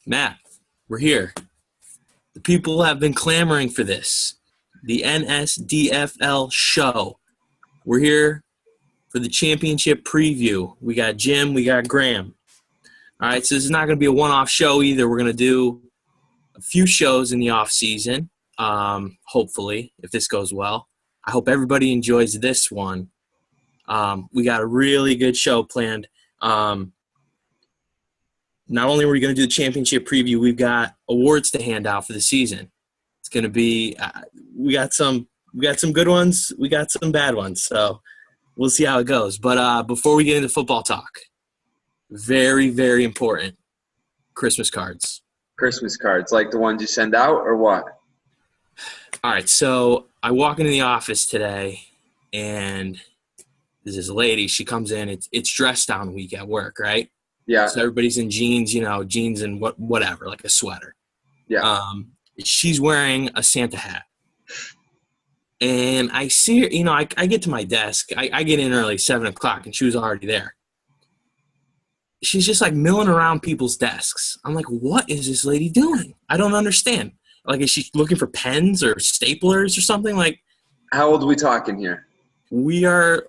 Matt, we're here. The people have been clamoring for this. The NSDFL show. We're here for the championship preview. We got Jim, we got Graham. All right, so this is not going to be a one-off show either. We're going to do a few shows in the off-season, hopefully, if this goes well. I hope everybody enjoys this one. We got a really good show planned. Not only are we going to do the championship preview, we've got awards to hand out for the season. It's going to be we got some good ones, we got some bad ones, so we'll see how it goes. But before we get into football talk, very, very important, Christmas cards. Christmas cards, like the ones you send out or what? All right, so I walk into the office today, and there's this lady. She comes in. It's dress down week at work, right? Yeah. So everybody's in jeans, jeans and whatever, like a sweater. Yeah. She's wearing a Santa hat. And I see her, I get to my desk. I get in early, 7 o'clock, and she was already there. She's just, like, milling around people's desks. I'm like, what is this lady doing? I don't understand. Like, is she looking for pens or staplers or something? Like, how old are we talking here? We are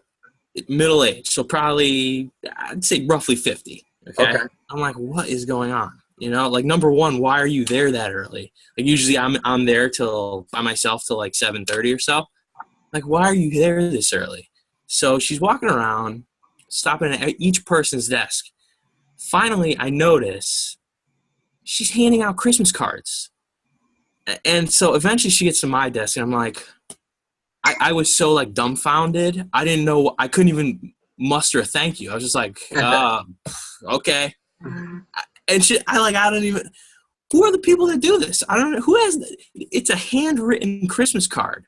middle-aged, so probably, I'd say roughly 50. Okay. I'm like, what is going on? Like, number one, why are you there that early? Like, usually I'm there by myself till like 7:30 or so. Like, why are you there this early? So she's walking around, stopping at each person's desk. Finally, I notice she's handing out Christmas cards. And so eventually she gets to my desk, and I'm like, I was so, like, dumbfounded. I didn't know. I couldn't even muster a thank you. I was just like, okay. And I don't even – who are the people that do this? I don't know. Who has – it's a handwritten Christmas card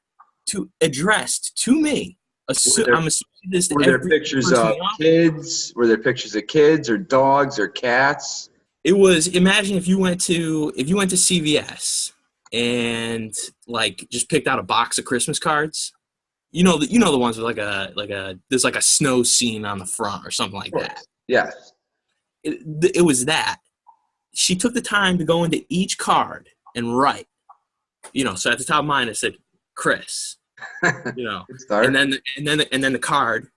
addressed to me. I'm assuming this. Were there pictures of kids? Were there pictures of kids or dogs or cats? It was – imagine if you went to CVS and, like, just picked out a box of Christmas cards. You know the ones with there's like a snow scene on the front or something like that. Yes. It was that. She took the time to go into each card and write. So at the top of mine it said Chris. And then the card,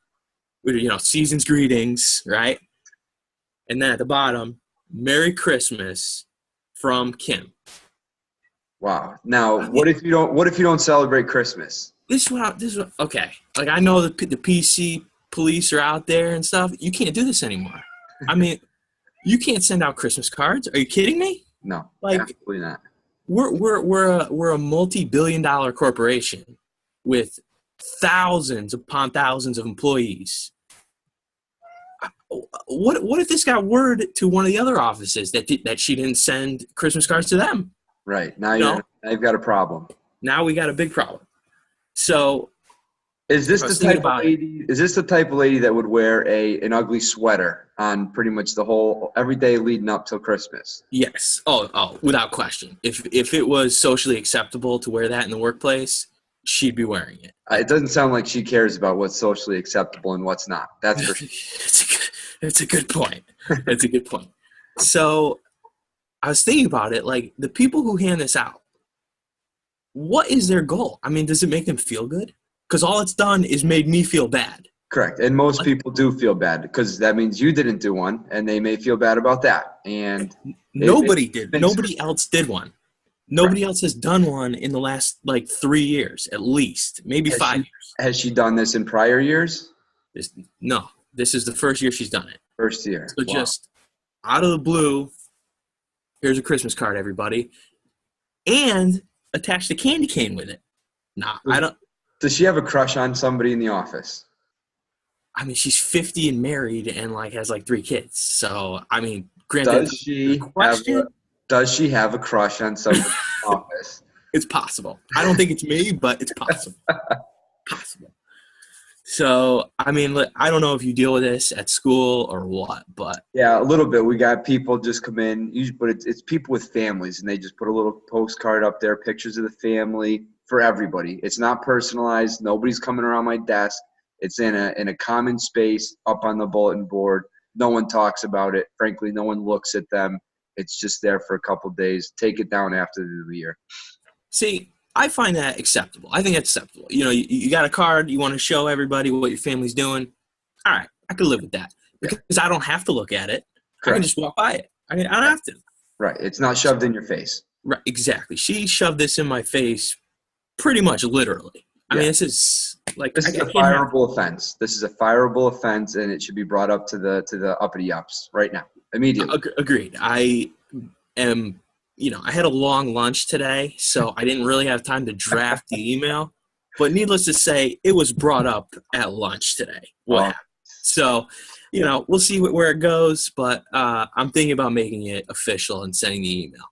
season's greetings, right? And then at the bottom, Merry Christmas from Kim. Wow. Now, what if you don't celebrate Christmas? This is what okay. Like, I know the PC police are out there and stuff. You can't do this anymore. I mean, you can't send out Christmas cards. Are you kidding me? No, like, absolutely not. We're a multi-billion-dollar corporation with thousands upon thousands of employees. What if this got word to one of the other offices that she didn't send Christmas cards to them? Right. Now you've got a problem. Now we got a big problem. So is this the type of lady that would wear an ugly sweater on pretty much every day leading up till Christmas? Yes. Oh, without question. If it was socially acceptable to wear that in the workplace, she'd be wearing it. It doesn't sound like she cares about what's socially acceptable and what's not. That's for sure. It's a good point. It's a good point. So I was thinking about it, like, the people who hand this out, what is their goal? I mean, does it make them feel good? Because all it's done is made me feel bad. Correct. And most people do feel bad because that means you didn't do one, and they may feel bad about that. And nobody did. Nobody else did one. Nobody else has done one in the last, 3 years at least, maybe 5 years. Has she done this in prior years? No. This is the first year she's done it. First year. So just out of the blue, here's a Christmas card, everybody. And attached a candy cane with it. Nah, I don't. Does she have a crush on somebody in the office? I mean, she's 50 and married and has 3 kids. So, I mean, granted, does she have a crush on somebody in the office? It's possible. I don't think it's me, but it's possible. Possible. So, I mean, I don't know if you deal with this at school or what, but. Yeah, a little bit. We got people just come in, but it's people with families, and they just put a little postcard up there, pictures of the family for everybody. It's not personalized. Nobody's coming around my desk. It's in a common space up on the bulletin board. No one talks about it. Frankly, no one looks at them. It's just there for a couple days. Take it down after the new year. See, I find that acceptable. I think that's acceptable. You got a card. You want to show everybody what your family's doing. All right, I can live with that because I don't have to look at it. Correct. I can just walk by it. I don't have to. Right. It's not shoved in your face. Right. Exactly. She shoved this in my face pretty much literally. I mean, this is a fireable offense. This is a fireable offense, and it should be brought up to the uppity ups right now, immediately. Agreed. I am, I had a long lunch today, so I didn't really have time to draft the email. But needless to say, it was brought up at lunch today. Wow. So, we'll see where it goes, but I'm thinking about making it official and sending the email.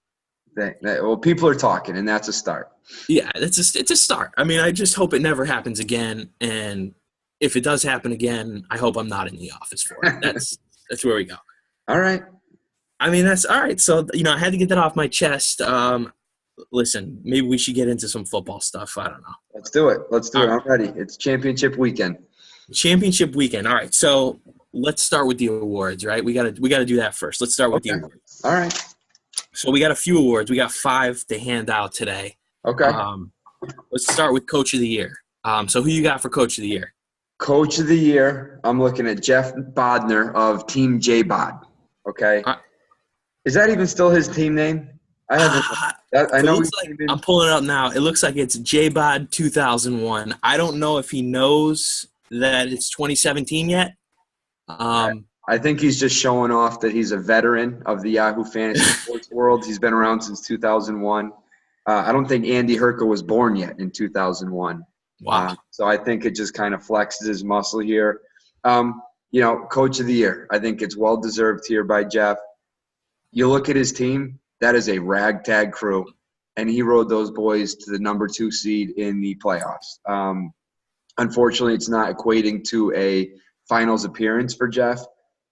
Well, people are talking, and that's a start. Yeah, it's a start. I mean, I just hope it never happens again, and if it does happen again, I hope I'm not in the office for it. That's where we go. All right. I mean, that's all right. So, I had to get that off my chest. Listen, maybe we should get into some football stuff. I don't know. Let's do it. I'm ready. It's championship weekend. Championship weekend. All right. So let's start with the awards, right? We gotta do that first. Let's start with the awards. All right. So we got a few awards. We got 5 to hand out today. Okay. Let's start with Coach of the Year. So who you got for Coach of the Year? Coach of the Year, I'm looking at Jeff Bodner of Team J Bod. Okay. Is that even still his team name? I haven't. I know. I'm pulling it up now. It looks like it's JBod 2001. I don't know if he knows that it's 2017 yet. I think he's just showing off that he's a veteran of the Yahoo Fantasy Sports world. He's been around since 2001. I don't think Andy Herka was born yet in 2001. Wow. So I think it just kind of flexes his muscle here. Coach of the Year. I think it's well-deserved here by Jeff. You look at his team, that is a ragtag crew, and he rode those boys to the number 2 seed in the playoffs. Unfortunately, it's not equating to a finals appearance for Jeff,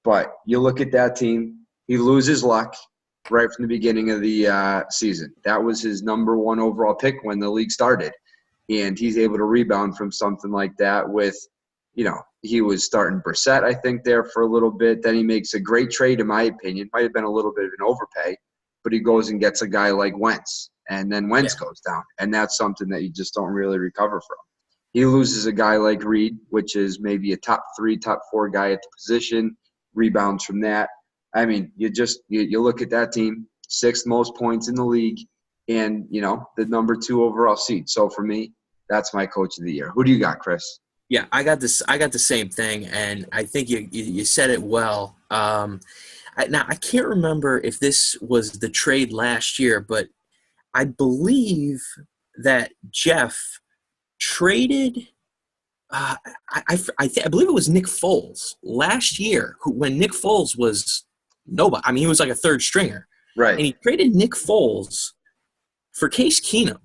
but you look at that team, he loses luck right from the beginning of the season. That was his number 1 overall pick when the league started, and he's able to rebound from something like that with, he was starting Brissett, I think, there for a little bit. Then he makes a great trade, in my opinion. Might have been a little bit of an overpay, but he goes and gets a guy like Wentz, and then Wentz goes down, and that's something that you just don't really recover from. He loses a guy like Reed, which is maybe a top 3, top 4 guy at the position, rebounds from that. I mean, you look at that team, 6th most points in the league, and, the number 2 overall seed. So for me, that's my Coach of the Year. Who do you got, Chris? Yeah, I got the same thing, and I think you said it well. Now, I can't remember if this was the trade last year, but I believe that Jeff traded I believe it was Nick Foles last year, when Nick Foles was nobody. I mean, he was like a 3rd stringer. Right. And he traded Nick Foles for Case Keenum,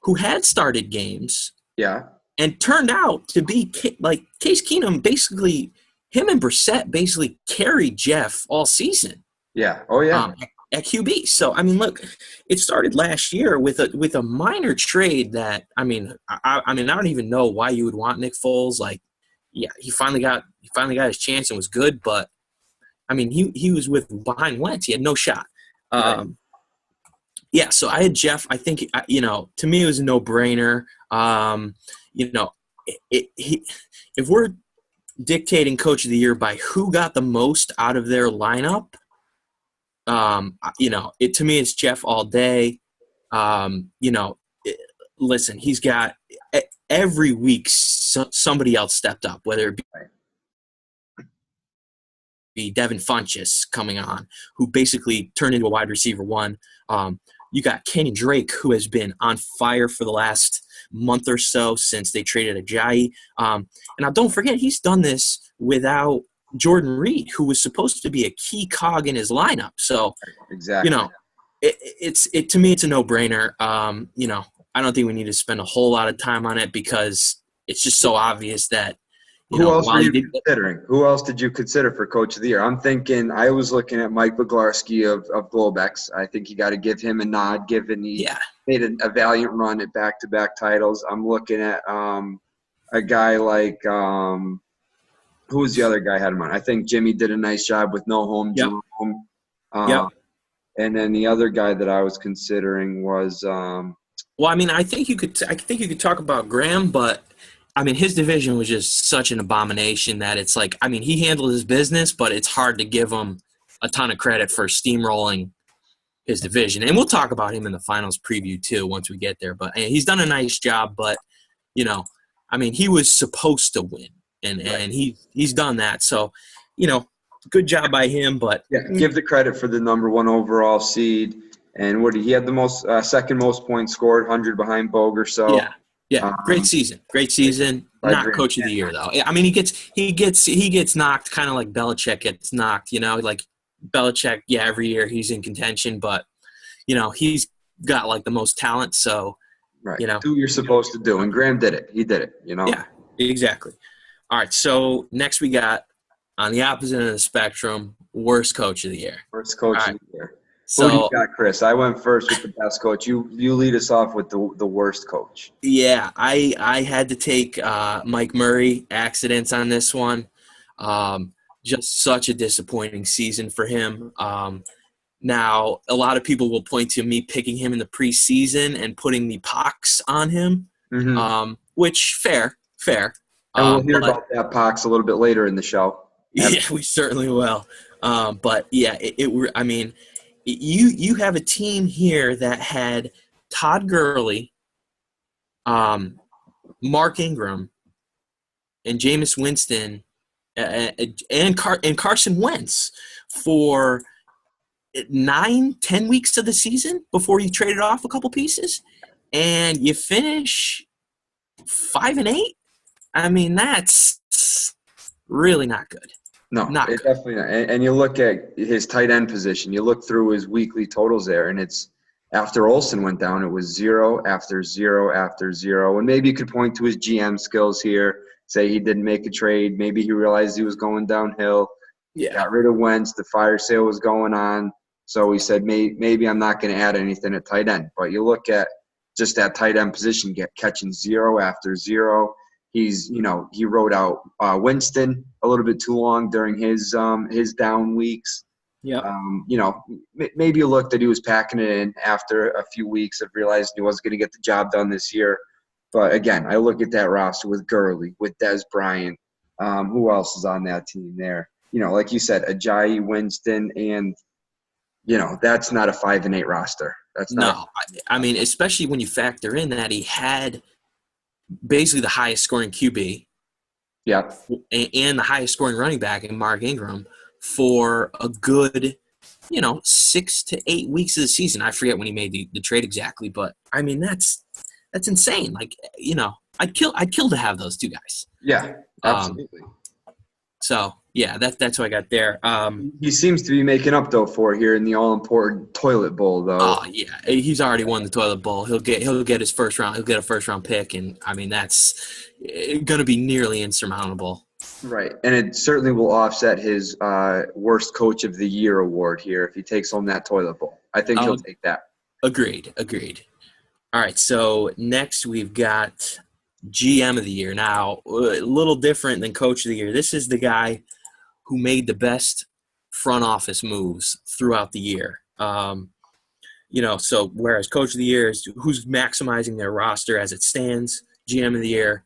who had started games. Yeah. And turned out to be like Case Keenum. Basically, him and Brissett basically carried Jeff all season. Yeah. Oh yeah. At QB. So I mean, look, it started last year with a minor trade that I don't even know why you would want Nick Foles. Like, yeah, he finally got his chance and was good, but I mean, he was behind Wentz. He had no shot. Right. Yeah. So I had Jeff. I think to me it was a no-brainer. If we're dictating Coach of the Year by who got the most out of their lineup, to me it's Jeff all day. Listen, he's got every week somebody else stepped up, whether it be Devin Funchess coming on, who basically turned into a wide receiver 1. You got Kenny Drake, who has been on fire for the last month or so since they traded Ajayi. And now don't forget, he's done this without Jordan Reed, who was supposed to be a key cog in his lineup. So, exactly. To me, it's a no-brainer. I don't think we need to spend a whole lot of time on it because it's just so obvious that. Who else were you considering? Who else did you consider for Coach of the Year? I was looking at Mike Boglarski of Globex. I think you got to give him a nod, given he made a valiant run at back-to-back titles. I'm looking at a guy like who was the other guy I had him on? I think Jimmy did a nice job with No Home. Yep. Jerome. And then the other guy that I was considering was well, I mean, I think you could talk about Graham, but I mean, his division was just such an abomination that it's like, I mean, he handled his business, but it's hard to give him a ton of credit for steamrolling his division. And we'll talk about him in the finals preview too once we get there. But he's done a nice job. But I mean, he was supposed to win, and he's done that. So, good job by him. But give the credit for the number 1 overall seed. And he had the most second most points scored, 100 behind Boger. So yeah, great season. Not coach of the year though. I mean, he gets knocked kind of like Belichick gets knocked. Like Belichick, every year he's in contention, but he's got like the most talent. So do what you're supposed to do, and Graham did it. He did it. Yeah, exactly. All right, so next we got on the opposite end of the spectrum, worst coach of the year. Worst coach of the year. So, who do you got, Chris? I went first with the best coach. You lead us off with the worst coach. Yeah, I had to take Mike Murray accidents on this one. Just such a disappointing season for him. Now, a lot of people will point to me picking him in the preseason and putting the pox on him, which fair. And we'll hear about that pox a little bit later in the show. Yeah, we certainly will. But yeah, I mean, you have a team here that had Todd Gurley, Mark Ingram, and Jameis Winston, and Carson Wentz for 9-10 weeks of the season before you traded off a couple pieces, and you finish 5-8. I mean, that's really not good. No, definitely not. And you look at his tight end position. You look through his weekly totals there, and it's after Olsen went down, it was 0 after 0 after 0. And maybe you could point to his GM skills here, say he didn't make a trade. Maybe he realized he was going downhill. Yeah. Got rid of Wentz. The fire sale was going on. So he said, maybe I'm not going to add anything at tight end. But you look at just that tight end position, catching 0 after 0. He wrote out Winston a little bit too long during his down weeks. Yeah. Maybe you looked that he was packing it in after a few weeks of realizing he wasn't going to get the job done this year. But again, I look at that roster with Gurley, with Dez Bryant. Who else is on that team there? Like you said, Ajayi, Winston, and that's not a 5-8 roster. That's not. No, I mean, especially when you factor in that he had basically the highest scoring QB, and the highest scoring running back in Mark Ingram for a good, 6 to 8 weeks of the season. I forget when he made the trade exactly, but I mean that's insane. Like I'd kill to have those two guys. Yeah, absolutely. So yeah, that's what I got there. He seems to be making up though for here in the all-important toilet bowl though. Oh yeah, he's already won the toilet bowl. He'll get his first round. He'll get a first round pick, and I mean that's going to be nearly insurmountable. Right, and it certainly will offset his worst coach of the year award here if he takes home that toilet bowl. I think he'll take that. Agreed. All right, so next we've got GM of the year. Now, a little different than coach of the year. This is the guy who made the best front office moves throughout the year. So whereas coach of the year is who's maximizing their roster as it stands, GM of the year,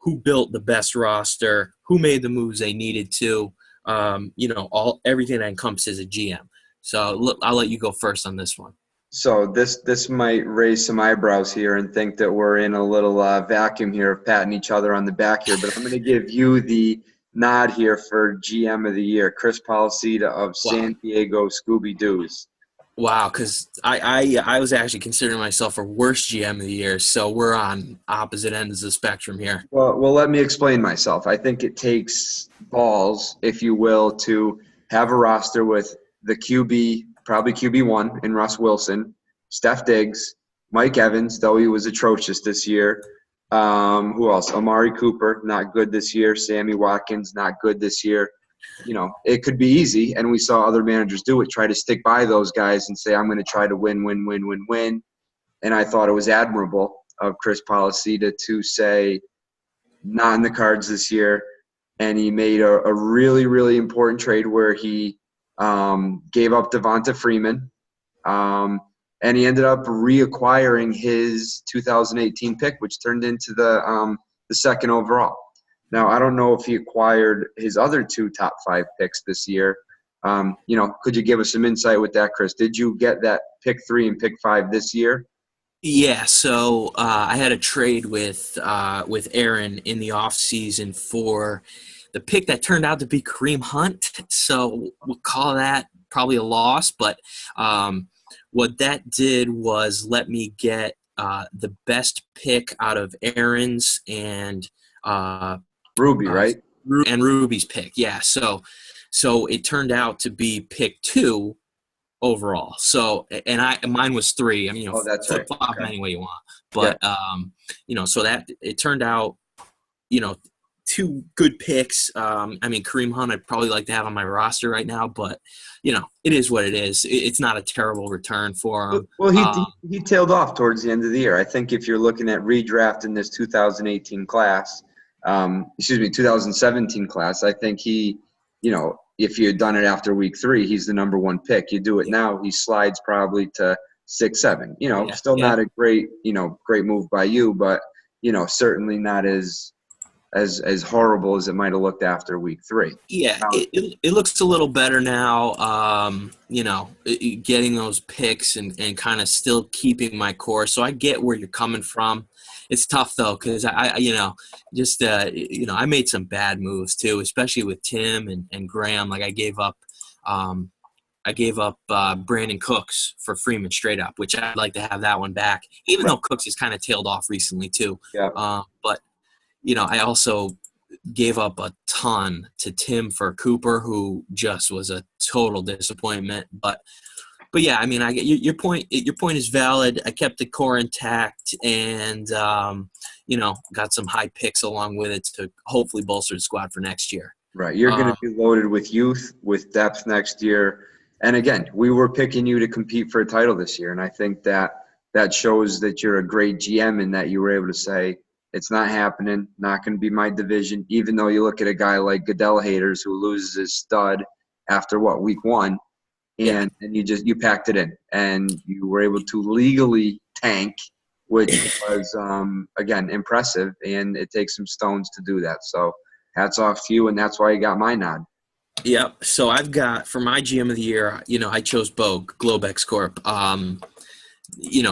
who built the best roster, who made the moves they needed to, everything that encompasses a GM. So I'll let you go first on this one. So this might raise some eyebrows here and think that we're in a little vacuum here of patting each other on the back here, but I'm going to give you the nod here for GM of the year, Chris Policita of San Diego Scooby-Doos. Wow, because I was actually considering myself a worst GM of the year, so we're on opposite ends of the spectrum here. Well, let me explain myself. I think it takes balls, if you will, to have a roster with the QB, probably QB1 in Russ Wilson, Steph Diggs, Mike Evans, though he was atrocious this year. Who else? Amari Cooper, not good this year. Sammy Watkins, not good this year. It could be easy, and we saw other managers do it, try to stick by those guys and say, I'm going to try to win. And I thought it was admirable of Chris Policita to say, not in the cards this year. And he made a really, really important trade where he gave up Devonta Freeman And he ended up reacquiring his 2018 pick, which turned into the second overall. Now, I don't know if he acquired his other 2 top 5 picks this year. Could you give us some insight with that, Chris? Did you get that pick 3 and pick 5 this year? Yeah, so I had a trade with Aaron in the offseason for the pick that turned out to be Kareem Hunt. So we'll call that probably a loss. But what that did was let me get the best pick out of Aaron's and Ruby, right? And Ruby's pick. Yeah, so it turned out to be pick 2 overall. So, and mine was 3. I mean, that's flip flop right. Okay. any way you want. But so that it turned out, 2 good picks. I mean, Kareem Hunt, I'd probably like to have on my roster right now, but it is what it is. It's not a terrible return for him. Well, he tailed off towards the end of the year. I think if you're looking at redrafting this 2018 class, 2017 class, I think he, if you had done it after week 3, he's the number 1 pick. You do it now, he slides probably to 6, 7. Still not a great move by you, but certainly not as horrible as it might have looked after week 3. Yeah, it looks a little better now. Getting those picks and kind of still keeping my core. So I get where you're coming from. It's tough though, because I made some bad moves too, especially with Tim and Graham. Like I gave up Brandon Cooks for Freeman straight up, which I'd like to have that one back, even though Cooks has kind of tailed off recently too. Yeah. But I also gave up a ton to Tim for Cooper, who just was a total disappointment. But yeah, I mean, I get your point. Your point is valid. I kept the core intact, and got some high picks along with it to hopefully bolster the squad for next year. Right, you're going to be loaded with youth, with depth next year. And again, we were picking you to compete for a title this year, and I think that shows that you're a great GM and that you were able to say, it's not happening, not going to be my division, even though you look at a guy like Goodell Haters who loses his stud after, week 1, and you packed it in. And you were able to legally tank, which was, again, impressive, and it takes some stones to do that. So hats off to you, and that's why you got my nod. Yep. So I've got, for my GM of the year, I chose Bogue, Globex Corp.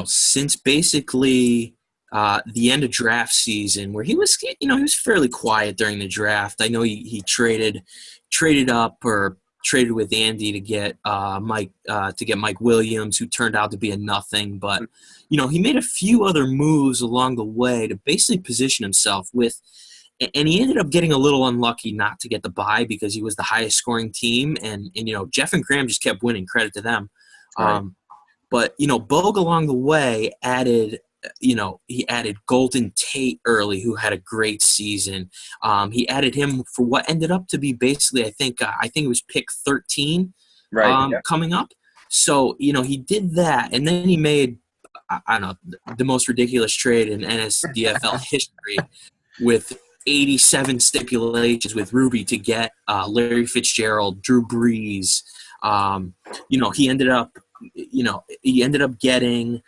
Since basically – the end of draft season, where he was fairly quiet during the draft. I know he traded up or traded with Andy to get Mike Williams, who turned out to be a nothing. But he made a few other moves along the way to basically position himself with, and he ended up getting a little unlucky not to get the bye because he was the highest scoring team, and Jeff and Graham just kept winning. Credit to them. Right. But Bogue along the way added. He added Golden Tate early, who had a great season. He added him for what ended up to be basically, I think it was pick 13 coming up. So, he did that, and then he made, I don't know, the most ridiculous trade in NSDFL history with 87 stipulations with Ruby to get Larry Fitzgerald, Drew Brees. He ended up getting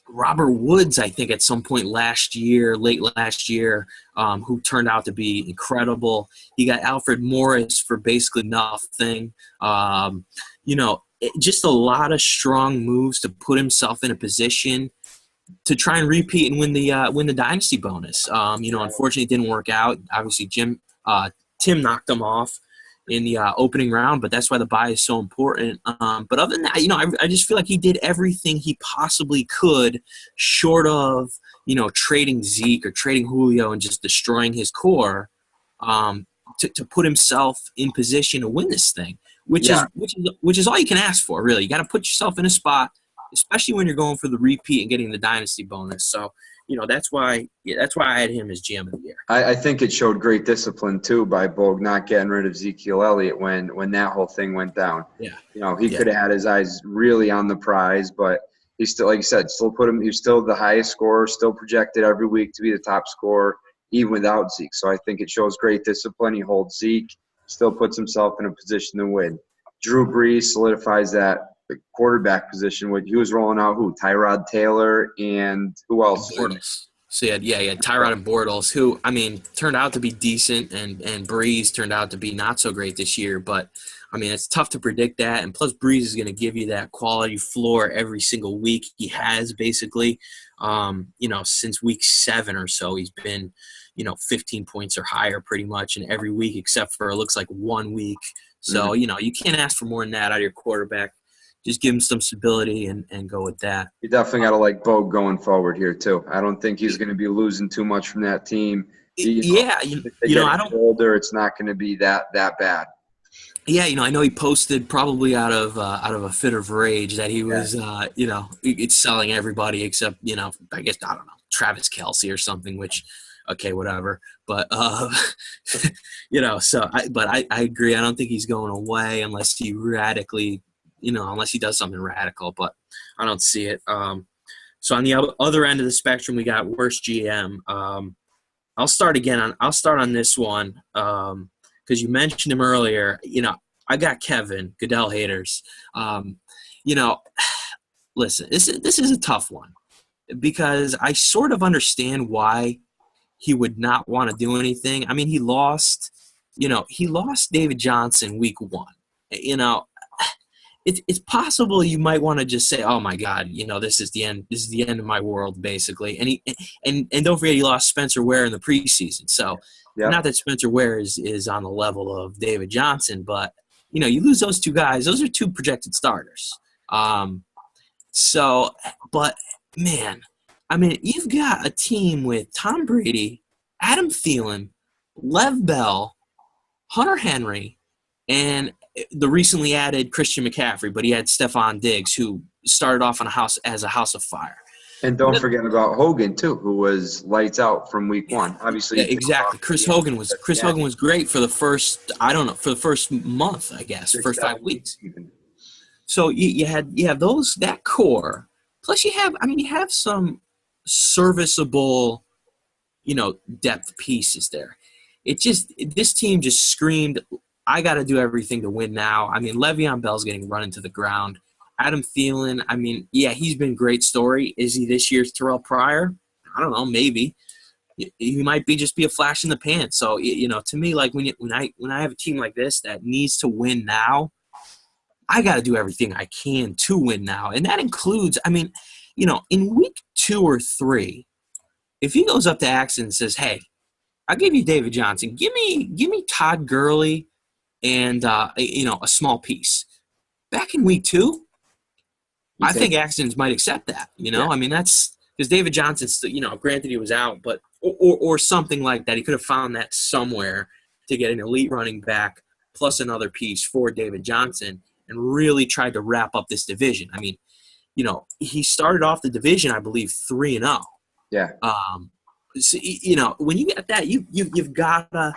Robert Woods, I think, at some point late last year, who turned out to be incredible. He got Alfred Morris for basically nothing. Just a lot of strong moves to put himself in a position to try and repeat and win the dynasty bonus. Unfortunately, it didn't work out. Obviously, Tim knocked him off in the opening round, but that's why the bye is so important. But other than that, I just feel like he did everything he possibly could, short of, trading Zeke or trading Julio and just destroying his core, to put himself in position to win this thing, which is all you can ask for, really. You got to put yourself in a spot, especially when you're going for the repeat and getting the dynasty bonus. So, that's why I had him as GM of the year. I think it showed great discipline too by Bogue not getting rid of Ezekiel Elliott when that whole thing went down. Yeah. He could have had his eyes really on the prize, but he still, like you said, he's still the highest scorer, still projected every week to be the top scorer, even without Zeke. So I think it shows great discipline. He holds Zeke, still puts himself in a position to win. Drew Brees solidifies that quarterback position. He was rolling out who? Tyrod Taylor and who else? Bortles. So he had Tyrod and Bortles, who, I mean, turned out to be decent, and Breeze turned out to be not so great this year. But, I mean, it's tough to predict that. And plus, Breeze is going to give you that quality floor every single week. He has basically, since week 7 or so, he's been, 15 points or higher pretty much in every week except for it looks like 1 week. So, you can't ask for more than that out of your quarterback. Just give him some stability and go with that. You definitely got to like Bo going forward here too. I don't think he's going to be losing too much from that team. I don't. Older, it's not going to be that bad. Yeah, I know he posted probably out of a fit of rage that he was, it's selling everybody except, I guess, I don't know, Travis Kelce or something, which, okay, whatever. But, so I agree. I don't think he's going away unless he radically, unless he does something radical, but I don't see it. So on the other end of the spectrum, we got worst GM. I'll start on this one. Because you mentioned him earlier, I got Kevin, Goodell haters. Listen, this is a tough one because I sort of understand why he would not want to do anything. I mean, he lost David Johnson week 1. It's possible you might want to just say, oh my God, this is the end. This is the end of my world, basically. And don't forget, he lost Spencer Ware in the preseason. So not that Spencer Ware is on the level of David Johnson, but you lose those two guys. Those are 2 projected starters. But man, I mean, you've got a team with Tom Brady, Adam Thielen, Lev Bell, Hunter Henry, and the recently added Christian McCaffrey, but he had Stephon Diggs, who started off as a house of fire. And don't forget about Hogan too, who was lights out from week 1. Obviously, exactly. Chris Hogan was great for the first month, I guess, first 5 weeks. So you have that core, plus you have some serviceable, depth pieces there. This team just screamed, I got to do everything to win now. I mean, Le'Veon Bell's getting run into the ground. Adam Thielen, I mean, yeah, he's been a great story. Is he this year's Terrell Pryor? I don't know, maybe. He might just be a flash in the pan. So, to me, like when I have a team like this that needs to win now, I got to do everything I can to win now. And that includes, I mean, in week 2 or 3, if he goes up to Axon and says, hey, I'll give you David Johnson. Give me Todd Gurley and, a small piece. Back in week 2, I think Axons might accept that, Yeah. I mean, that's because David Johnson's, granted he was out, but or something like that. He could have found that somewhere to get an elite running back plus another piece for David Johnson and really tried to wrap up this division. I mean, he started off the division, I believe, 3-0. Yeah. So, when you get that, you've gotta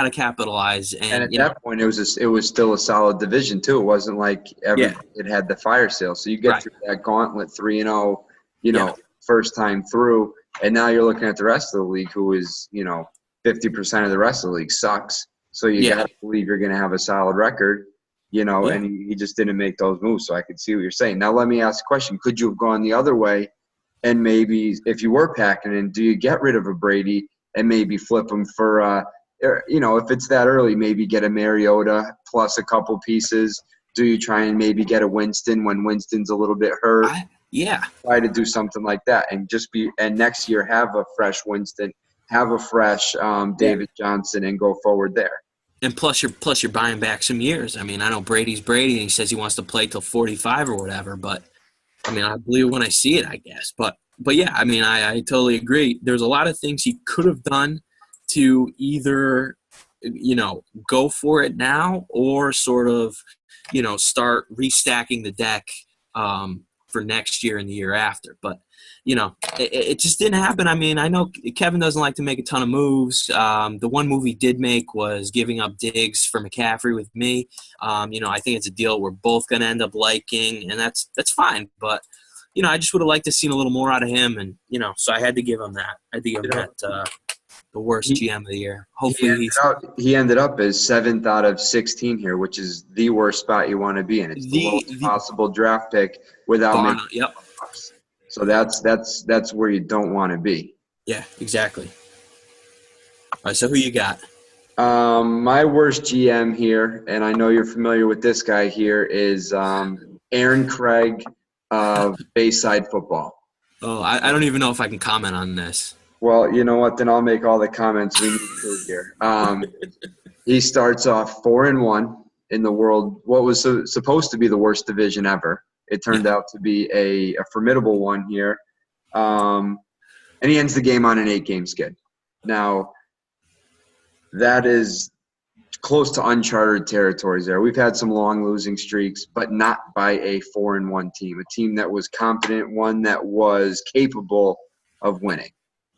capitalize. And at that point, it was still a solid division too. It wasn't like it had the fire sale. So you get through that gauntlet 3-0, first time through, and now you're looking at the rest of the league, who is 50% of the rest of the league sucks. So you got to believe you're going to have a solid record, And he just didn't make those moves. So I could see what you're saying. Now let me ask a question: could you have gone the other way? And maybe if you were packing in, do you get rid of a Brady and maybe flip him for, if it's that early, maybe get a Mariota plus a couple pieces? Do you try and maybe get a Winston when Winston's a little bit hurt? Try to do something like that and next year have a fresh Winston, have a fresh David Johnson and go forward there. And plus you're buying back some years. I mean, I know Brady's Brady and he says he wants to play till 45 or whatever, but I mean, I believe it when I see it, I guess. But yeah, I mean, I totally agree. There's a lot of things he could have done to either, go for it now or sort of, start restacking the deck for next year and the year after. But, it just didn't happen. I mean, I know Kevin doesn't like to make a ton of moves. The one move he did make was giving up Diggs for McCaffrey with me. I think it's a deal we're both going to end up liking, and that's fine. But, I just would have liked to seen a little more out of him, and, so I had to give him that. I had to give him the worst GM of the year. Hopefully he ended up as 7th out of 16 here, which is the worst spot you want to be in. It's the lowest possible draft pick without making playoffs. So that's where you don't want to be. Yeah, exactly. All right, so who you got? My worst GM here, and I know you're familiar with this guy here, is Aaron Craig of Bayside Football. Oh, I don't even know if I can comment on this. Well, you know what? Then I'll make all the comments we need to here. He starts off 4-1 in the world, what was supposed to be the worst division ever. It turned out to be a formidable one here. And he ends the game on an 8-game skid. Now, that is close to uncharted territories there. We've had some long losing streaks, but not by a 4-1 team, a team that was competent, one that was capable of winning.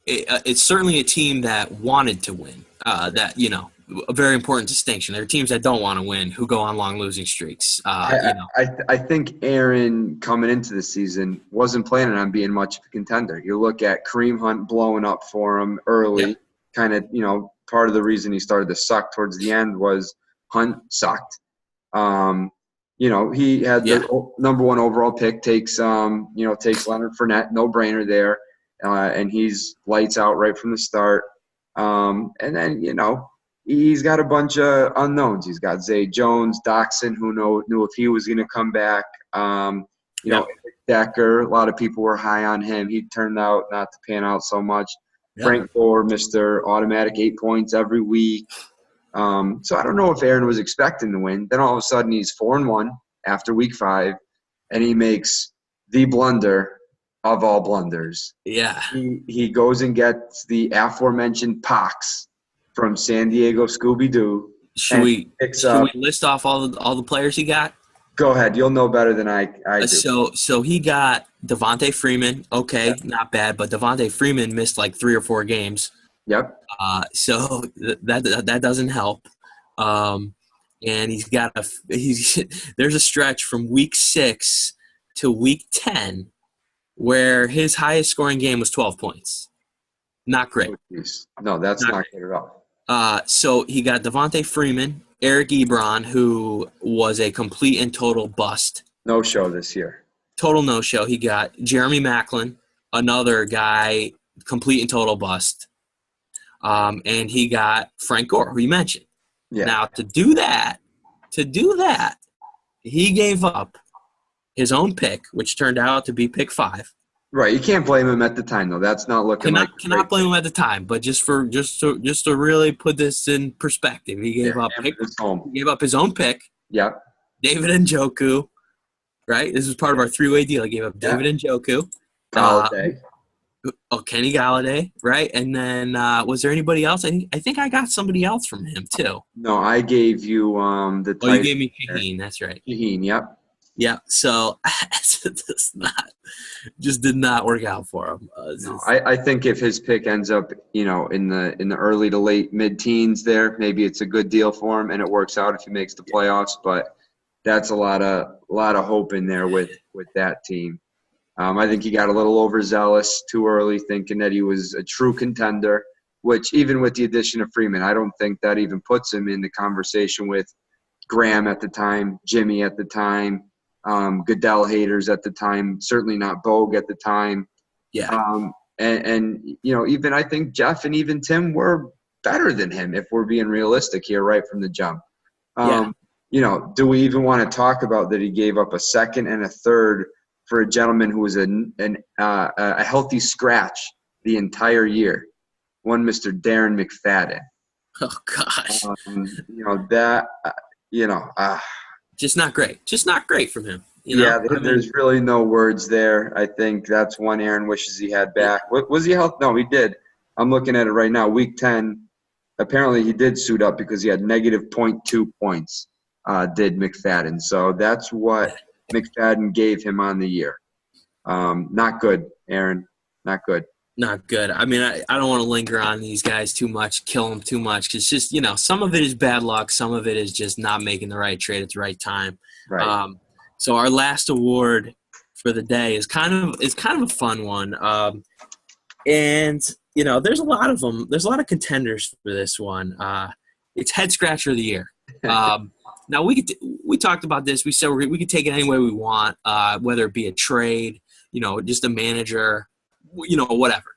It's certainly a team that wanted to win. That, a very important distinction. There are teams that don't want to win who go on long losing streaks. I think Aaron, coming into the season, wasn't planning on being much of a contender. You look at Kareem Hunt blowing up for him early, kind of, part of the reason he started to suck towards the end was Hunt sucked. He had the number 1 overall pick, takes Leonard Fournette, no brainer there. And he's lights out right from the start. And then, he's got a bunch of unknowns. He's got Zay Jones, Doxson, who knew if he was going to come back. Decker, a lot of people were high on him. He turned out not to pan out so much. Yep. Frank Gore, Mr. Automatic 8 points every week. So I don't know if Aaron was expecting to win. Then all of a sudden he's 4-1 after week 5, and he makes the blunder of all blunders. Yeah. He goes and gets the aforementioned pox from San Diego Scooby-Doo. Should we list off all the players he got? Go ahead. You'll know better than I do. So he got Devontae Freeman. Okay, not bad, but Devontae Freeman missed like 3 or 4 games. Yep. So that doesn't help. And there's a stretch from week 6 to week 10 where his highest scoring game was 12 points. Not great. No, that's not good at all. So he got Devontae Freeman, Eric Ebron, who was a complete and total bust. No show this year. Total no-show. He got Jeremy Maclin, another guy, complete and total bust. And he got Frank Gore, who you mentioned. Yeah. Now, to do that, he gave up his own pick, which turned out to be pick 5. Right, you can't blame him at the time though. That's not looking like. Cannot blame him at the time, but just to really put this in perspective, he gave up his own pick. Yep. David Njoku, right? This was part of our 3-way deal. He gave up David Njoku. Galladay. Kenny Galladay, right? And then was there anybody else? I think I got somebody else from him too. No, I gave you the. Oh, you gave me Shaheen. That's right. Shaheen, yep. Yeah, so just did not work out for him. No, I think if his pick ends up, in the early to late mid-teens there, maybe it's a good deal for him and it works out if he makes the playoffs. But that's a lot of hope in there with that team. I think he got a little overzealous too early, thinking that he was a true contender. Which even with the addition of Freeman, I don't think that even puts him in the conversation with Graham at the time, Jimmy at the time. Goodell haters at the time, certainly not Bogue at the time. Yeah. Even I think Jeff and even Tim were better than him if we're being realistic here right from the jump. Do we even want to talk about that he gave up a 2nd and a 3rd for a gentleman who was a healthy scratch the entire year? One Mr. Darren McFadden. Oh gosh. Just not great. Just not great from him. There's really no words there. I think that's one Aaron wishes he had back. Was he healthy? No, he did. I'm looking at it right now. Week 10, apparently he did suit up because he had negative 0.2 points, did McFadden. So that's what McFadden gave him on the year. Not good, Aaron. Not good. Not good. I mean, I don't want to linger on these guys too much, kill them too much, because just, some of it is bad luck. Some of it is just not making the right trade at the right time. Right. So our last award for the day is kind of a fun one. And there's a lot of them. There's a lot of contenders for this one. It's head scratcher of the year. Now we talked about this. We said we could take it any way we want, whether it be a trade, just a manager, whatever.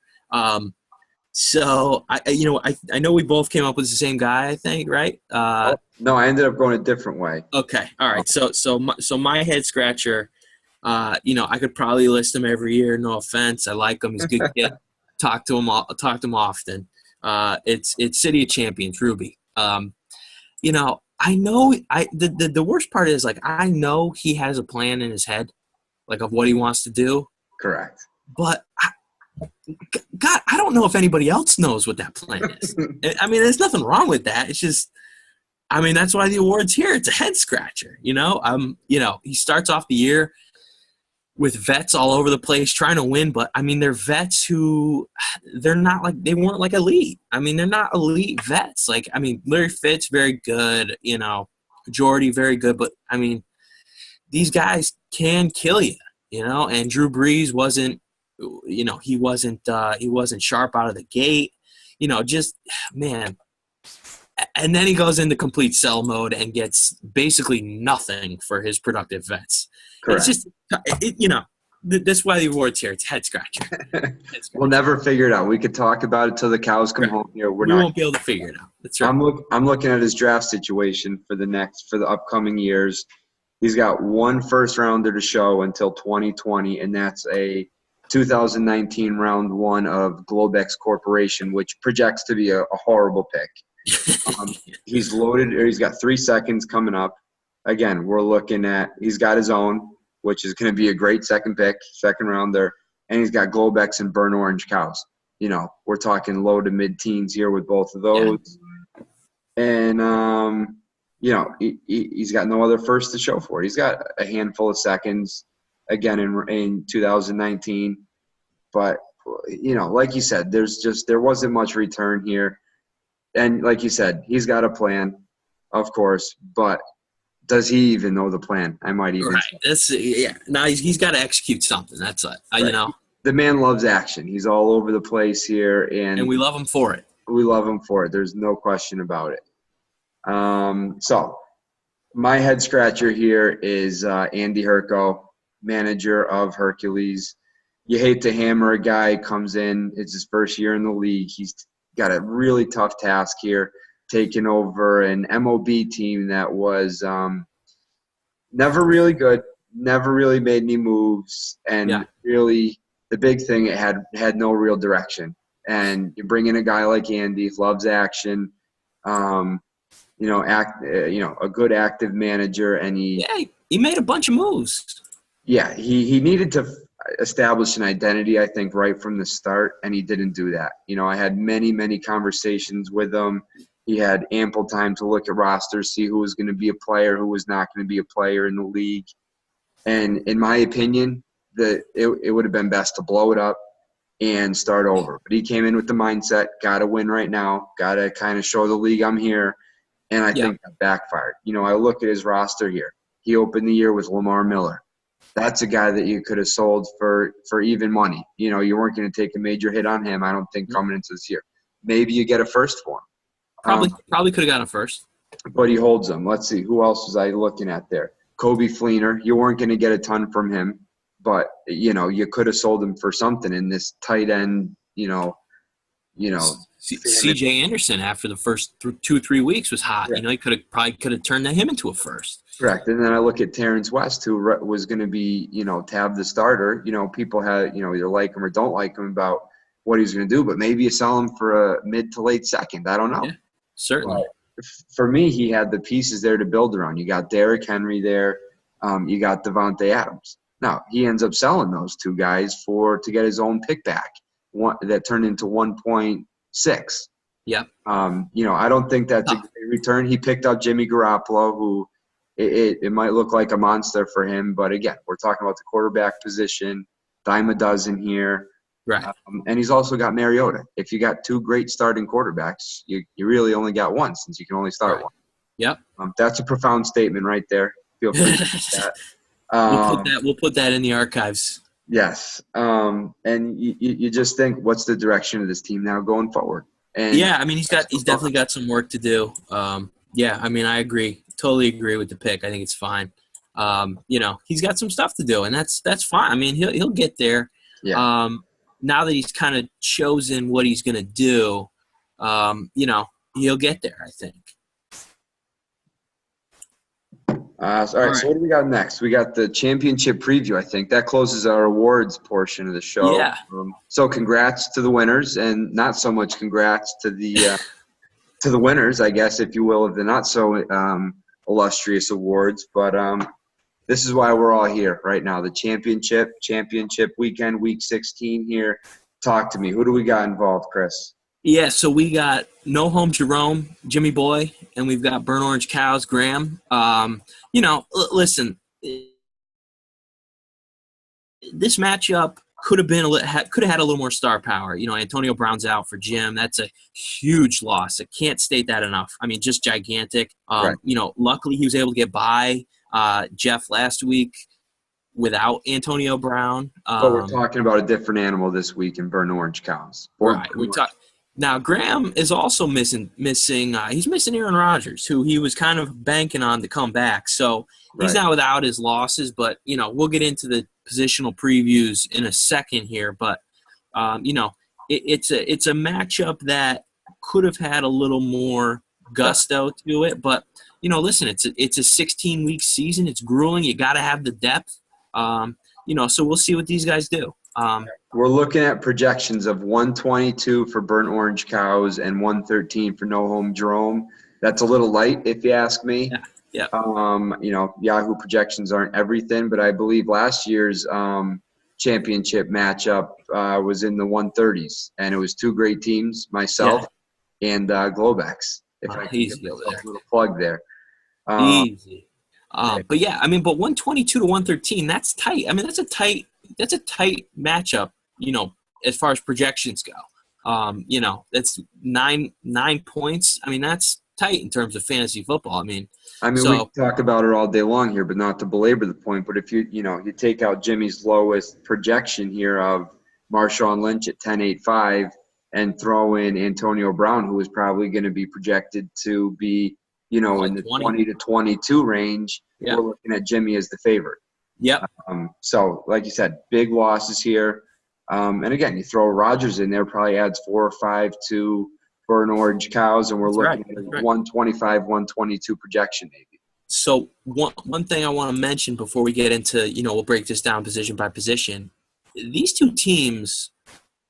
So I know we both came up with the same guy, I think, right? No, I ended up going a different way. Okay, all right. So my head scratcher, I could probably list him every year. No offense, I like him. He's a good kid. Talk to him often. It's City of Champions, Ruby. I know the worst part is, like, I know he has a plan in his head, like, of what he wants to do. Correct. But God, I don't know if anybody else knows what that plan is. I mean, there's nothing wrong with that. It's just, I mean, that's why the award's here. It's a head scratcher, he starts off the year with vets all over the place trying to win, but I mean, they're vets who they weren't like elite. I mean, they're not elite vets. Like, I mean, Larry Fitz, very good, Jordy, very good, but I mean, these guys can kill you, and Drew Brees wasn't, he wasn't sharp out of the gate, man. And then he goes into complete sell mode and gets basically nothing for his productive vets. Correct. It's just, that's why the award's here. It's head scratcher. We'll never figure it out. We could talk about it till the cows come home here. We won't be able to figure it out. That's right. I'm looking at his draft situation for the upcoming years. He's got one first rounder to show until 2020, and that's a 2019 round one of Globex Corporation, which projects to be a horrible pick. He's loaded, or he's got 3 seconds coming up. Again, we're looking at, he's got his own, which is going to be a great second rounder, and he's got Globex and Burnt Orange cows. We're talking low to mid-teens here with both of those. Yeah. And, he's got no other first to show for it. He's got a handful of seconds, again, in 2019. But, like you said, there wasn't much return here. And like you said, he's got a plan, of course, but does he even know the plan? I might even say. Now he's got to execute something. That's it. Right. The man loves action. He's all over the place here, and we love him for it. We love him for it. There's no question about it. So my head scratcher here is Andy Herco, manager of Hercules. You hate to hammer a guy, comes in, it's his first year in the league. He's got a really tough task here, taking over an MOB team that was never really good, never really made any moves, and really the big thing, it had no real direction. And you bring in a guy like Andy, loves action, a good active manager, and he made a bunch of moves. Yeah, he needed to establish an identity, I think, right from the start, and he didn't do that. I had many, many conversations with him. He had ample time to look at rosters, see who was going to be a player, who was not going to be a player in the league. And in my opinion, it would have been best to blow it up and start over. But he came in with the mindset, got to win right now, got to kind of show the league I'm here, and I think that backfired. I look at his roster here. He opened the year with Lamar Miller. That's a guy that you could have sold for even money. You weren't going to take a major hit on him, I don't think, coming into this year. Maybe you get a first for him. Probably could have gotten a first. But he holds them. Let's see. Who else was I looking at there? Kobe Fleener. You weren't going to get a ton from him, but, you could have sold him for something in this tight end, C.J. Anderson, after the first 2-3 weeks, was hot. Yeah. He could have turned him into a first. Correct. And then I look at Terrence West, who was going to be, tab the starter. People had, either like him or don't like him about what he's going to do, but maybe you sell him for a mid to late second. I don't know. Yeah, certainly. But for me, he had the pieces there to build around. You got Derrick Henry there. You got Devontae Adams. Now, he ends up selling those two guys to get his own pick back. That turned into 1.6. Yep. I don't think that's a great return. He picked up Jimmy Garoppolo, who it might look like a monster for him, but again, we're talking about the quarterback position, dime a dozen here. Right. And he's also got Mariota. If you got two great starting quarterbacks, you really only got one, since you can only start one. Yep. That's a profound statement right there. Feel free to do that. We'll put that in the archives. Yes. And you just think, what's the direction of this team now going forward? And Yeah, I mean, he's definitely got some work to do. Yeah, I mean, I agree. Totally agree with the pick. I think it's fine. He's got some stuff to do, and that's fine. I mean, he'll get there. yeah. Now that he's kind of chosen what he's going to do, he'll get there, I think. All right, so what do we got next? We got the championship preview, I think. That closes our awards portion of the show. Yeah. So congrats to the winners, and not so much congrats to the winners, I guess, if you will, of the not so illustrious awards. But this is why we're all here right now. The championship weekend, week 16 here. Talk to me. Who do we got involved, Chris? Yeah, so we got No Home Jerome, Jimmy Boy, and we've got Burnt Orange Cows, Graham. Listen, this matchup could have had a little more star power. Antonio Brown's out for Jim. That's a huge loss. I can't state that enough. I mean, just gigantic. Right. Luckily he was able to get by Jeff last week without Antonio Brown. But we're talking about a different animal this week in Burnt Orange Cows. Right. Now, Graham is also missing. He's missing Aaron Rodgers, who he was kind of banking on to come back. So he's not without his losses. But we'll get into the positional previews in a second here. But it's a matchup that could have had a little more gusto to it. But listen, it's a 16-week season. It's grueling. You got to have the depth. So we'll see what these guys do. We're looking at projections of 122 for Burnt Orange Cows and 113 for No Home Jerome. That's a little light, if you ask me. Yeah. Yahoo projections aren't everything, but I believe last year's championship matchup was in the 130s, and it was two great teams, myself and Globex. If I can give myself a little plug there. Easy. But 122 to 113, that's tight. I mean, that's a tight matchup, as far as projections go. That's nine points. I mean, that's tight in terms of fantasy football. We can talk about it all day long here, but not to belabor the point. But if you take out Jimmy's lowest projection here of Marshawn Lynch at 10.85 and throw in Antonio Brown, who is probably going to be projected to be, in the 20 to 22 range, we're looking at Jimmy as the favorite. Yep. So, like you said, big losses here. And again, you throw Rodgers in there, probably adds 4 or 5 to Burnt Orange Cows, and we're looking at 125, 122 projection maybe. So one thing I want to mention before we get into, we'll break this down position by position. These two teams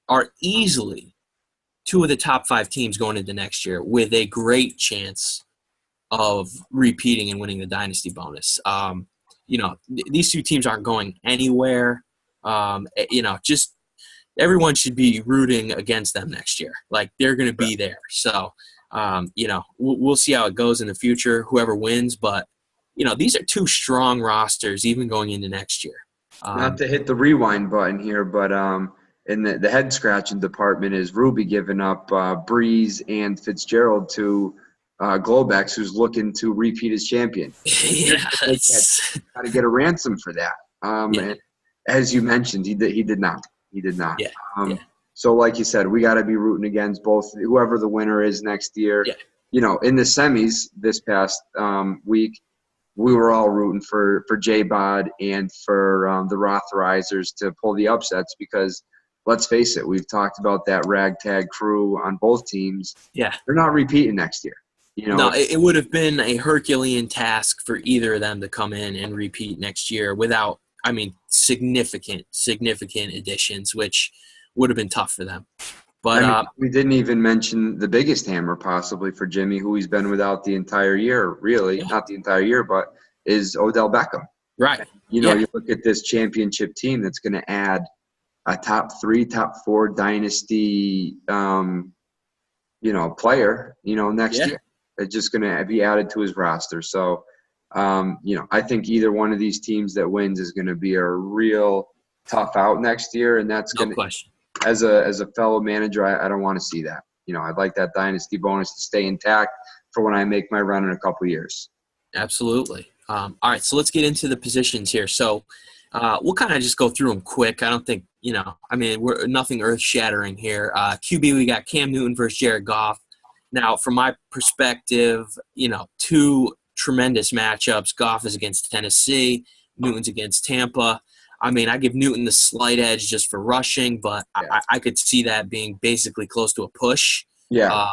are easily two of the top 5 teams going into next year with a great chance of repeating and winning the dynasty bonus. These two teams aren't going anywhere. Just everyone should be rooting against them next year. Like, they're going to be there. So, we'll see how it goes in the future, whoever wins. But, these are two strong rosters even going into next year. Not to hit the rewind button here, but in the head-scratching department is Ruby giving up Breeze and Fitzgerald to Globex, who's looking to repeat as champion. Yes. Got to get a ransom for that. And as you mentioned, he did not. Yeah. So like you said, we got to be rooting against both whoever the winner is next year. Yeah. In the semis this past week, we were all rooting for J-Bod and for the Rotherizers to pull the upsets because, let's face it, we've talked about that ragtag crew on both teams. Yeah. They're not repeating next year. No, it would have been a Herculean task for either of them to come in and repeat next year without, significant additions, which would have been tough for them. But we didn't even mention the biggest hammer possibly for Jimmy, who he's been without the entire year, really. Yeah. Not the entire year, but is Odell Beckham. Right. You look at this championship team that's going to add a top 3, top 4 dynasty, player, next year. It's just going to be added to his roster. So, I think either one of these teams that wins is going to be a real tough out next year, and that's going to. Question. As a fellow manager, I don't want to see that. I'd like that dynasty bonus to stay intact for when I make my run in a couple years. Absolutely. All right, so let's get into the positions here. So, We'll kind of just go through them quick. I don't think, we're nothing earth-shattering here. QB, we got Cam Newton versus Jared Goff. Now, from my perspective, two tremendous matchups. Goff is against Tennessee. Newton's against Tampa. I give Newton the slight edge just for rushing, but I could see that being basically close to a push. Yeah.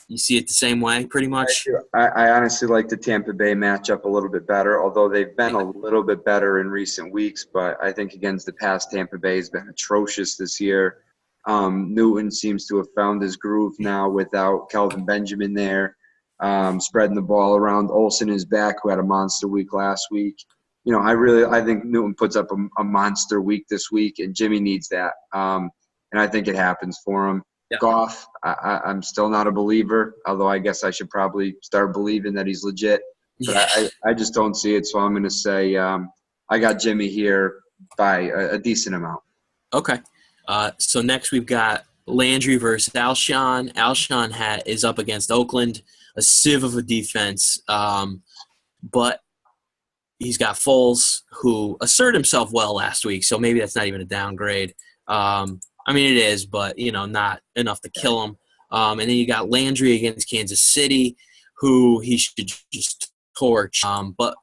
You see it the same way, pretty much? I honestly like the Tampa Bay matchup a little bit better, although they've been a little bit better in recent weeks. But I think against the past, Tampa Bay has been atrocious this year. Newton seems to have found his groove now without Kelvin Benjamin there, spreading the ball around. Olsen is back, who had a monster week last week. I think Newton puts up a monster week this week, and Jimmy needs that. And I think it happens for him. Yeah. Goff, I'm still not a believer, although I guess I should probably start believing that he's legit. But I just don't see it, so I'm going to say I got Jimmy here by a decent amount. Okay. So next we've got Landry versus Alshon. Alshon is up against Oakland, a sieve of a defense, but he's got Foles, who asserted himself well last week, so maybe that's not even a downgrade. It is, but, not enough to kill him. And then you got Landry against Kansas City, who he should just torch. But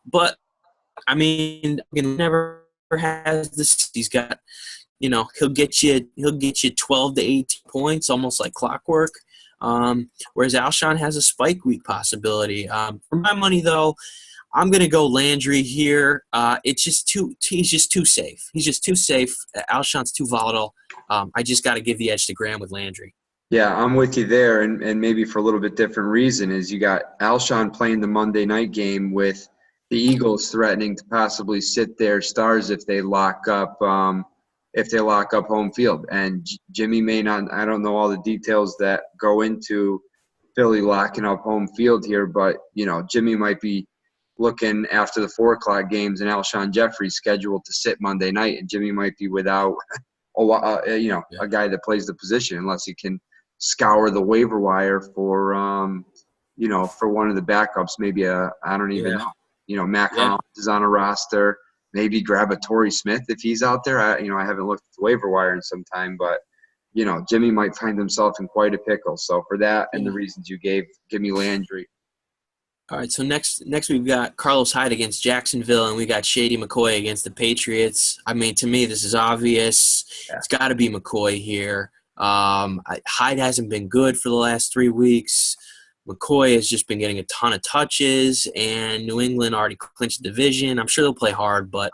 never has this. He's got, he'll get you 12 to 18 points, almost like clockwork. Whereas Alshon has a spike week possibility. For my money, though, I'm going to go Landry here. He's just too safe. He's just too safe. Alshon's too volatile. I just got to give the edge to Graham with Landry. Yeah, I'm with you there, and maybe for a little bit different reason is you got Alshon playing the Monday night game with the Eagles threatening to possibly sit their stars if they lock up home field. And Jimmy may not – I don't know all the details that go into Philly locking up home field here, but, Jimmy might be looking after the 4 o'clock games and Alshon Jeffrey's scheduled to sit Monday night, and Jimmy might be without a guy that plays the position unless he can scour the waiver wire for one of the backups. Maybe I don't even know. Mac Hollins is on a roster. Maybe grab a Torrey Smith if he's out there. I haven't looked at the waiver wire in some time, but Jimmy might find himself in quite a pickle. So for that and the reasons you gave, give me Landry. All right, so next we've got Carlos Hyde against Jacksonville, and we got Shady McCoy against the Patriots. To me, this is obvious. Yeah. It's got to be McCoy here. Hyde hasn't been good for the last 3 weeks. McCoy has just been getting a ton of touches, and New England already clinched the division. I'm sure they'll play hard, but,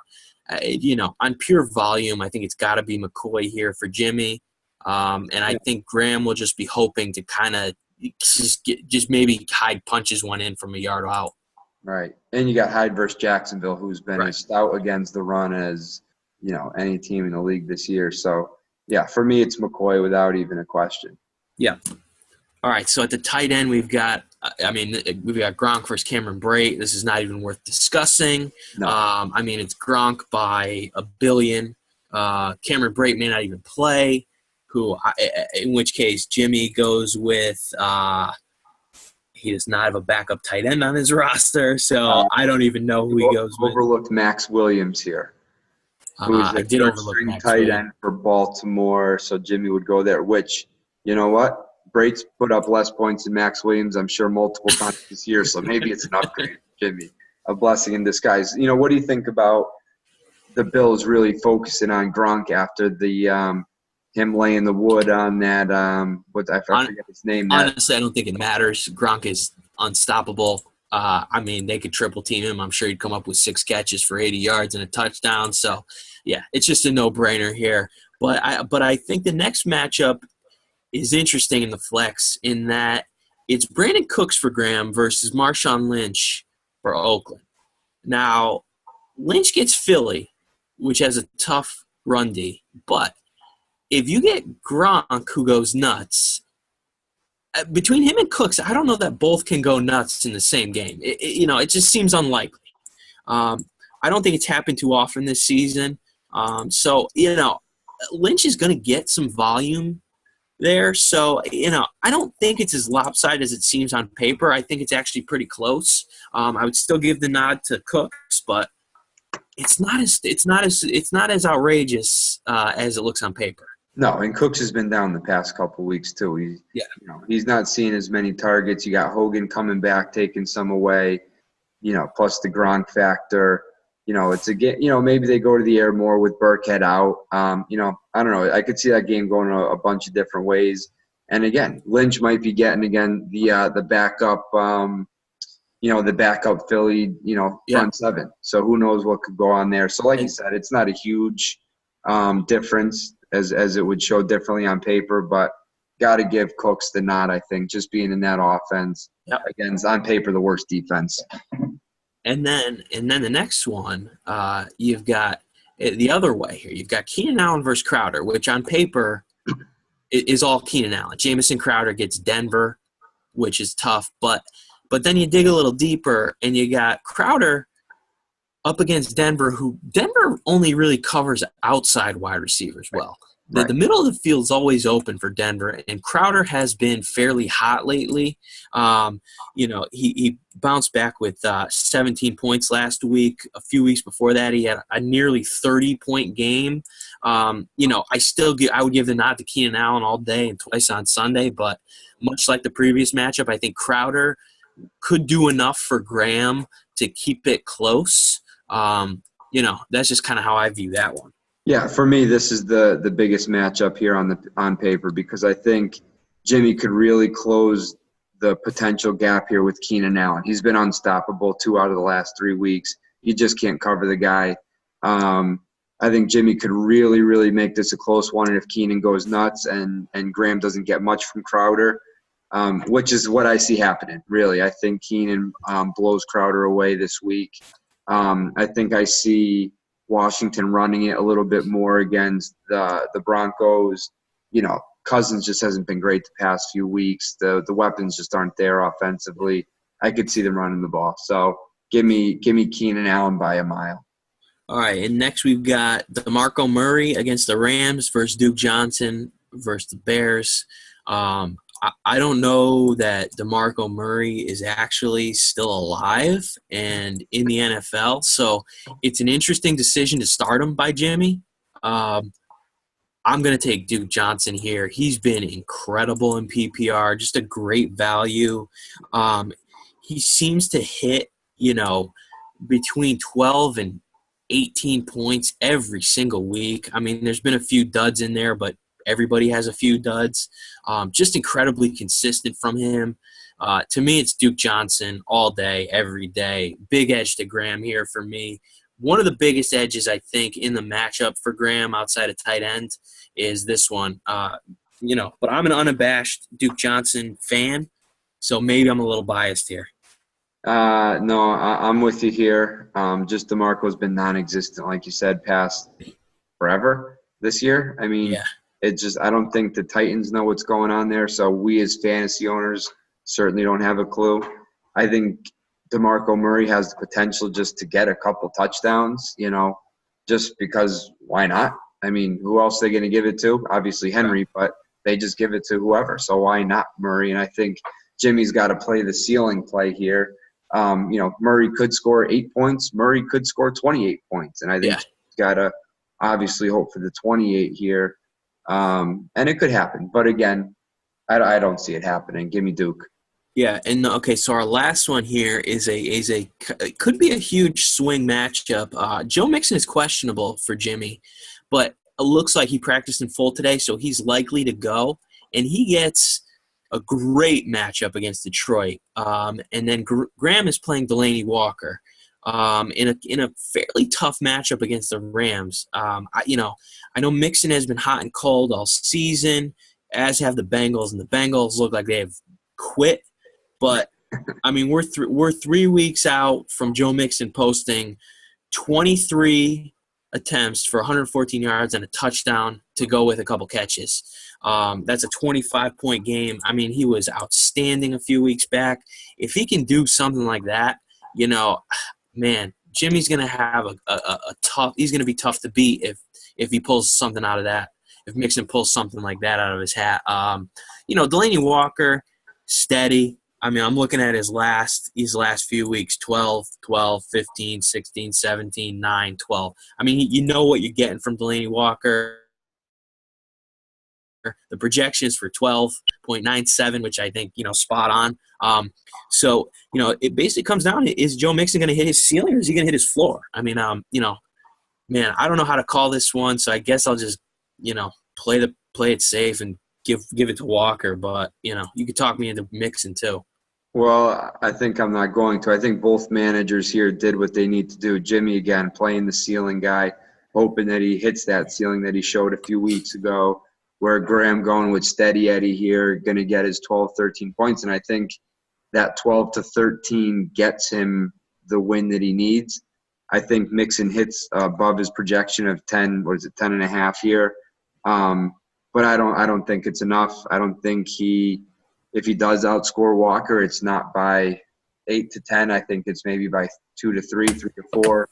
on pure volume, I think it's got to be McCoy here for Jimmy. And I think Graham will just be hoping to kind of just maybe Hyde punches one in from a yard out. Right. And you got Hyde versus Jacksonville, who's been as stout against the run as, any team in the league this year. So, yeah, for me, it's McCoy without even a question. Yeah. All right, so at the tight end, we've got Gronk versus Cameron Brate. This is not even worth discussing. No. It's Gronk by a billion. Cameron Brate may not even play. In which case Jimmy goes with he does not have a backup tight end on his roster, so I don't even know who he goes with. Overlooked Max Williams here, who's a third-string tight end for Baltimore, so Jimmy would go there, which, you know what? Brate's put up less points than Max Williams, I'm sure, multiple times this year, so maybe it's an upgrade for Jimmy. A blessing in disguise. What do you think about the Bills really focusing on Gronk after the him laying the wood on that, I forget his name. Honestly, I don't think it matters. Gronk is unstoppable. They could triple team him. I'm sure he'd come up with 6 catches for 80 yards and a touchdown. So, yeah, it's just a no-brainer here. But I think the next matchup is interesting in the flex in that it's Brandon Cooks for Graham versus Marshawn Lynch for Oakland. Now, Lynch gets Philly, which has a tough run D, but if you get Gronk, who goes nuts, between him and Cooks, I don't know that both can go nuts in the same game. It just seems unlikely. I don't think it's happened too often this season. Lynch is going to get some volume there. So, I don't think it's as lopsided as it seems on paper. I think it's actually pretty close. I would still give the nod to Cooks, but, it's not as outrageous as it looks on paper. No, and Cooks has been down the past couple of weeks too. He's not seeing as many targets. You got Hogan coming back, taking some away. Plus the Gronk factor. It's maybe they go to the air more with Burkhead out. I don't know. I could see that game going a bunch of different ways. And again, Lynch might be getting the backup. The backup Philly, front seven. So who knows what could go on there. So like you said, it's not a huge difference as it would show differently on paper, but got to give Cooks the nod, I think, just being in that offense. Yep. Again, it's on paper the worst defense. And then the next one, you've got the other way here. You've got Keenan Allen versus Crowder, which on paper is all Keenan Allen. Jamison Crowder gets Denver, which is tough, but then you dig a little deeper, and you got Crowder up against Denver, who Denver only really covers outside wide receivers well. Right. The middle of the field is always open for Denver, and Crowder has been fairly hot lately. He bounced back with 17 points last week. A few weeks before that, he had a nearly 30-point game. I would give the nod to Keenan Allen all day and twice on Sunday, but much like the previous matchup, I think Crowder could do enough for Graham to keep it close. That's just kind of how I view that one. Yeah, for me, this is the biggest matchup here on paper because I think Jimmy could really close the potential gap here with Keenan Allen. He's been unstoppable 2 out of the last 3 weeks. You just can't cover the guy. I think Jimmy could really, really make this a close one, and if Keenan goes nuts and Graham doesn't get much from Crowder, which is what I see happening, really. I think Keenan blows Crowder away this week. I think I see Washington running it a little bit more against the Broncos. Cousins just hasn't been great the past few weeks. The weapons just aren't there offensively. I could see them running the ball. So give me Keenan Allen by a mile. All right, and next we've got DeMarco Murray against the Rams versus Duke Johnson versus the Bears. I don't know that DeMarco Murray is actually still alive and in the NFL, so it's an interesting decision to start him by Jimmy. I'm going to take Duke Johnson here. He's been incredible in PPR, just a great value. He seems to hit, between 12 and 18 points every single week. I mean, there's been a few duds in there, but everybody has a few duds. Just incredibly consistent from him. To me, it's Duke Johnson all day, every day. Big edge to Graham here for me. One of the biggest edges, I think, in the matchup for Graham outside of tight end is this one. But I'm an unabashed Duke Johnson fan, so maybe I'm a little biased here. No, I'm with you here. Just DeMarco's been non-existent, like you said, past forever this year. I mean, yeah. I don't think the Titans know what's going on there, so we as fantasy owners certainly don't have a clue. I think DeMarco Murray has the potential just to get a couple touchdowns, just because why not? I mean, who else are they going to give it to? Obviously Henry, but they just give it to whoever, so why not Murray? And I think Jimmy's got to play the ceiling play here. Murray could score 8 points. Murray could score 28 points, and I think he's got to obviously hope for the 28 here. And it could happen. But, again, I don't see it happening. Give me Duke. Yeah, and okay, so our last one here it could be a huge swing matchup. Joe Mixon is questionable for Jimmy, but it looks like he practiced in full today, so he's likely to go. And he gets a great matchup against Detroit. And then Graham is playing Delaney Walker. In a fairly tough matchup against the Rams. I know Mixon has been hot and cold all season, as have the Bengals, and the Bengals look like they have quit. But I mean, we're 3 weeks out from Joe Mixon posting 23 attempts for 114 yards and a touchdown to go with a couple catches. That's a 25-point game. I mean, he was outstanding a few weeks back. If he can do something like that, man, Jimmy's going to have he's going to be tough to beat if he pulls something out of that, if Mixon pulls something like that out of his hat. Delaney Walker, steady, I mean, I'm looking at his last few weeks, 12, 12, 15, 16, 17, 9, 12. I mean, you know what you're getting from Delaney Walker. The projection is for 12.97, which I think, spot on. So, it basically comes down to, is Joe Mixon going to hit his ceiling or is he going to hit his floor? I mean, man, I don't know how to call this one, so I guess I'll just, play it safe and give it to Walker. But, you could talk me into Mixon too. Well, I think I'm not going to. I think both managers here did what they need to do. Jimmy, again, playing the ceiling guy, hoping that he hits that ceiling that he showed a few weeks ago, where Graham going with steady Eddie here, going to get his 12, 13 points. And I think that 12 to 13 gets him the win that he needs. I think Mixon hits above his projection of 10 and a half here. But I don't think it's enough. I don't think if he does outscore Walker, it's not by 8 to 10. I think it's maybe by 2 to 3, 3 to 4.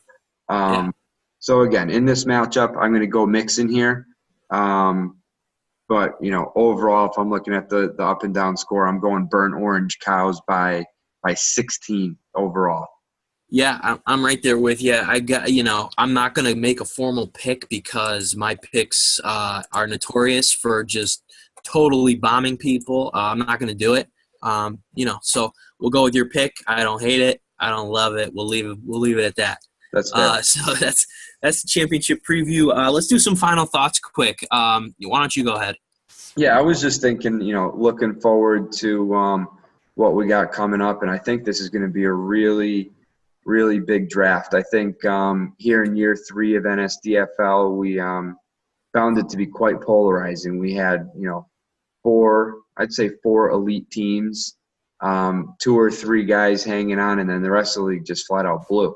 So again, in this matchup, I'm going to go Mixon here. But overall, if I'm looking at the up and down score, I'm going burnt orange Cows by 16 overall. Yeah, I'm right there with you. I'm not going to make a formal pick because my picks are notorious for just totally bombing people. I'm not going to do it. So we'll go with your pick. I don't hate it. I don't love it. We'll leave it at that. That's fair. So that's the championship preview. Let's do some final thoughts quick. Why don't you go ahead? Yeah, I was just thinking, looking forward to what we got coming up, and I think this is going to be a really, really big draft. I think here in year 3 of NSDFL, we found it to be quite polarizing. We had, 4 elite teams, 2 or 3 guys hanging on, and then the rest of the league just flat out blew.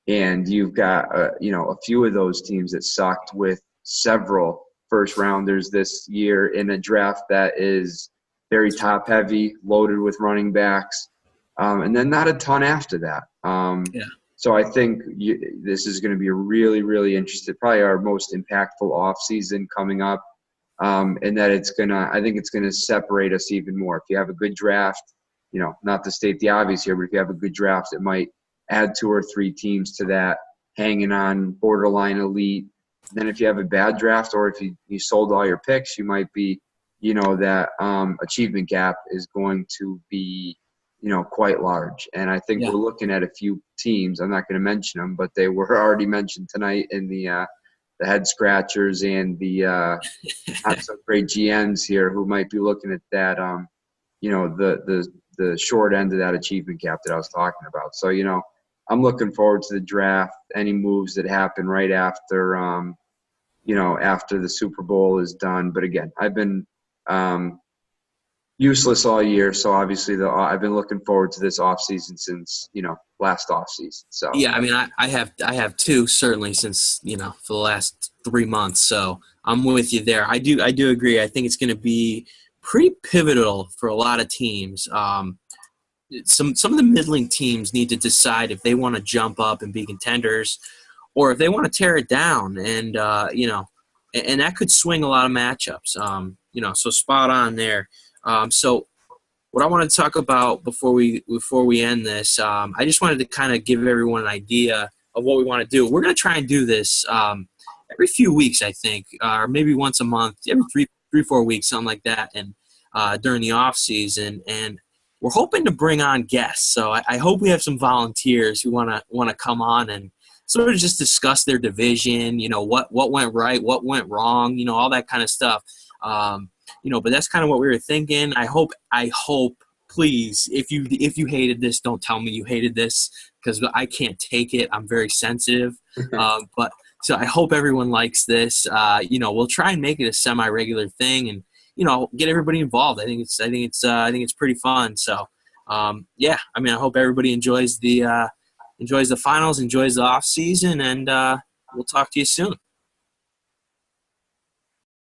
And you've got, a few of those teams that sucked with several first-rounders this year in a draft that is very top-heavy, loaded with running backs, and then not a ton after that. So I think this is going to be a really, really interesting, probably our most impactful offseason coming up, and that I think it's going to separate us even more. If you have a good draft, not to state the obvious here, but if you have a good draft, it might add 2 or 3 teams to that, hanging on borderline elite. Then if you have a bad draft or if you sold all your picks, you might be, that achievement gap is going to be, quite large. And I think we're looking at a few teams. I'm not going to mention them, but they were already mentioned tonight in the head scratchers and the not so great GMs here who might be looking at that, the short end of that achievement gap that I was talking about. So, I'm looking forward to the draft, any moves that happen right after, after the Super Bowl is done. But again, I've been useless all year, so obviously I've been looking forward to this offseason since, last offseason. So yeah, I mean, I have too, certainly since, for the last 3 months. So I'm with you there. I do agree. I think it's going to be pretty pivotal for a lot of teams. Some of the middling teams need to decide if they want to jump up and be contenders or if they want to tear it down. And, and that could swing a lot of matchups, so spot on there. So what I wanted to talk about before we end this, I just wanted to kind of give everyone an idea of what we want to do. We're going to try and do this every few weeks, I think, or maybe once a month, every 3-4 weeks, something like that, and during the off season. And we're hoping to bring on guests. So I hope we have some volunteers who want to come on and sort of just discuss their division, what went right, what went wrong, all that kind of stuff. But that's kind of what we were thinking. I hope, please, if you hated this, don't tell me you hated this because I can't take it. I'm very sensitive. But so I hope everyone likes this. We'll try and make it a semi-regular thing and, get everybody involved. I think it's pretty fun. So, I hope everybody enjoys the finals, enjoys the off season, and we'll talk to you soon.